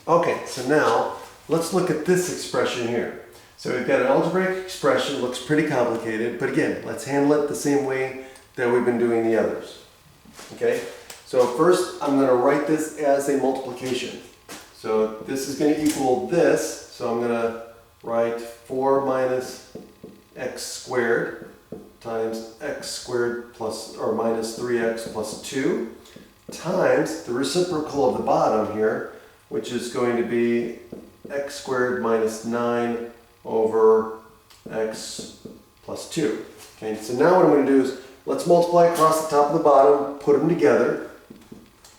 Okay, so now let's look at this expression here. So we've got an algebraic expression, looks pretty complicated, but again, let's handle it the same way that we've been doing the others. Okay, so first I'm going to write this as a multiplication. So this is going to equal this, so I'm going to write 4 minus x squared times x squared plus or minus 3x plus 2 times the reciprocal of the bottom here, which is going to be x squared minus 9 over x plus 2. Okay, so now what I'm going to do is let's multiply across the top and the bottom, put them together.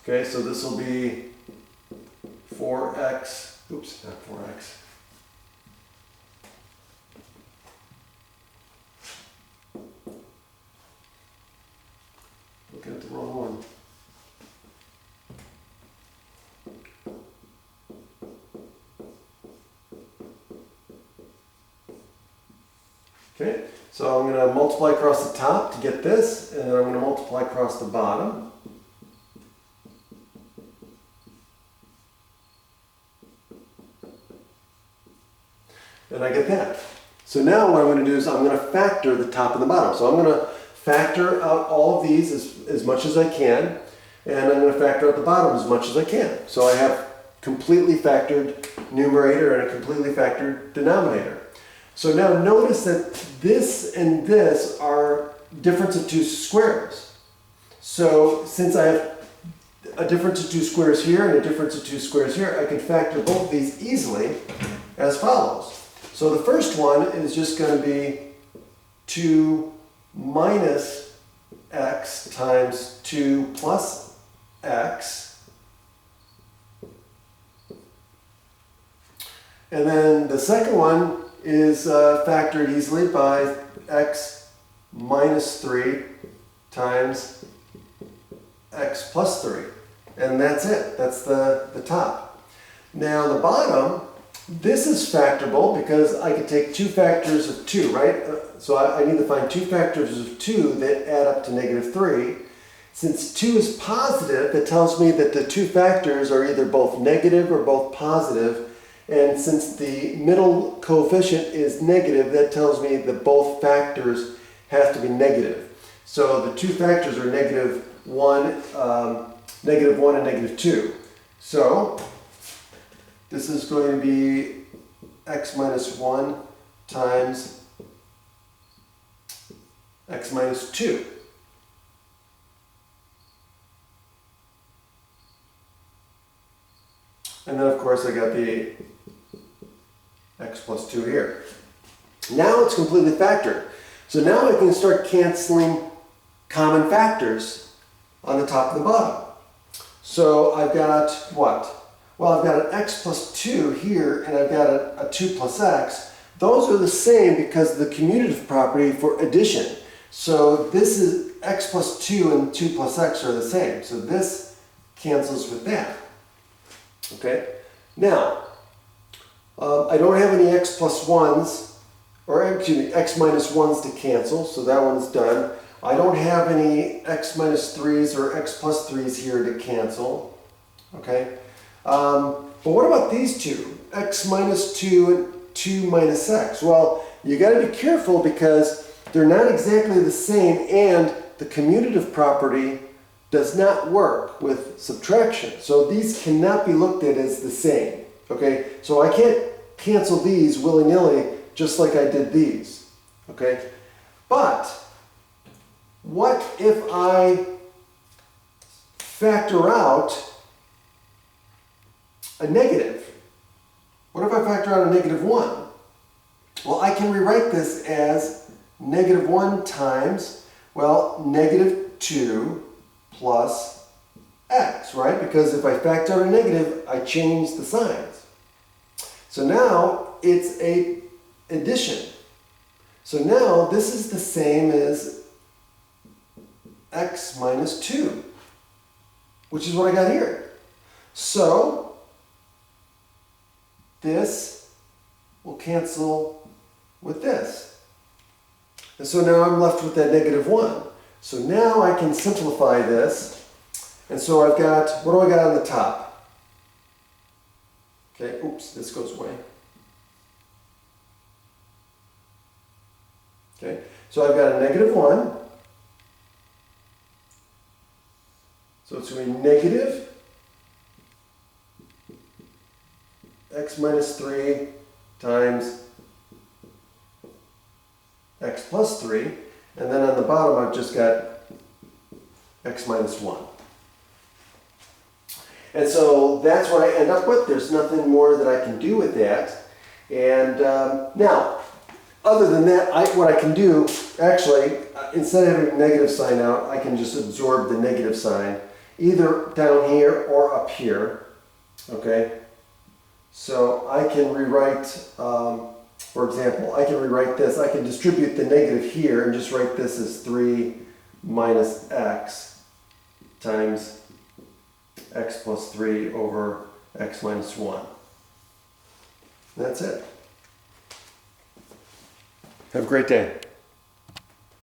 Okay, so this will be 4x, oops, not 4x. Looking at the wrong one. Okay, so I'm going to multiply across the top to get this, and then I'm going to multiply across the bottom. And I get that. So now what I'm going to do is I'm going to factor the top and the bottom. So I'm going to factor out all of these as much as I can, and I'm going to factor out the bottom as much as I can. So I have completely factored numerator and a completely factored denominator. So now notice that this and this are difference of two squares. So since I have a difference of two squares here and a difference of two squares here, I can factor both of these easily as follows. So the first one is just going to be 2 minus x times 2 plus x. And then the second one is factored easily by x minus 3 times x plus 3. And that's it. That's the top. Now the bottom, this is factorable because I can take two factors of 2, right? So I need to find two factors of 2 that add up to negative 3. Since 2 is positive, it tells me that the two factors are either both negative or both positive. And since the middle coefficient is negative, that tells me that both factors have to be negative. So the two factors are negative 1 and negative 2. So this is going to be x minus 1 times x minus 2. And then of course I got the x plus 2 here. Now it's completely factored. So now I can start canceling common factors on the top and the bottom. So I've got what? Well, I've got an x plus 2 here, and I've got a 2 plus x. Those are the same because of the commutative property for addition. So this is x plus 2 and 2 plus x are the same. So this cancels with that. Okay? Now, I don't have any x plus 1s, or excuse me, x minus 1s to cancel, so that one's done. I don't have any x minus 3s or x plus 3s here to cancel. Okay? But what about these two? X minus 2 and 2 minus x. Well, you got to be careful because they're not exactly the same, and the commutative property does not work with subtraction. So these cannot be looked at as the same. Okay? So I can't cancel these willy-nilly just like I did these. Okay? But what if I factor out a negative? What if I factor out a negative 1? Well, I can rewrite this as negative 1 times, well, negative 2 plus x, right? Because if I factor out a negative, I change the signs. So now it's a addition. So now this is the same as x minus 2, which is what I got here. So this will cancel with this. And so now I'm left with that negative 1. So now I can simplify this. And so I've got, what do I got on the top? Okay, oops, this goes away. Okay, so I've got a negative 1. So it's going to be negative x minus 3 times x plus 3. And then on the bottom, I've just got x minus 1. And so that's what I end up with. There's nothing more that I can do with that. And now, other than that, what I can do, actually, instead of having a negative sign out, I can just absorb the negative sign, either down here or up here. Okay? So I can rewrite, for example, I can rewrite this. I can distribute the negative here and just write this as 3 minus x times x plus 3 over x minus 1. That's it. Have a great day.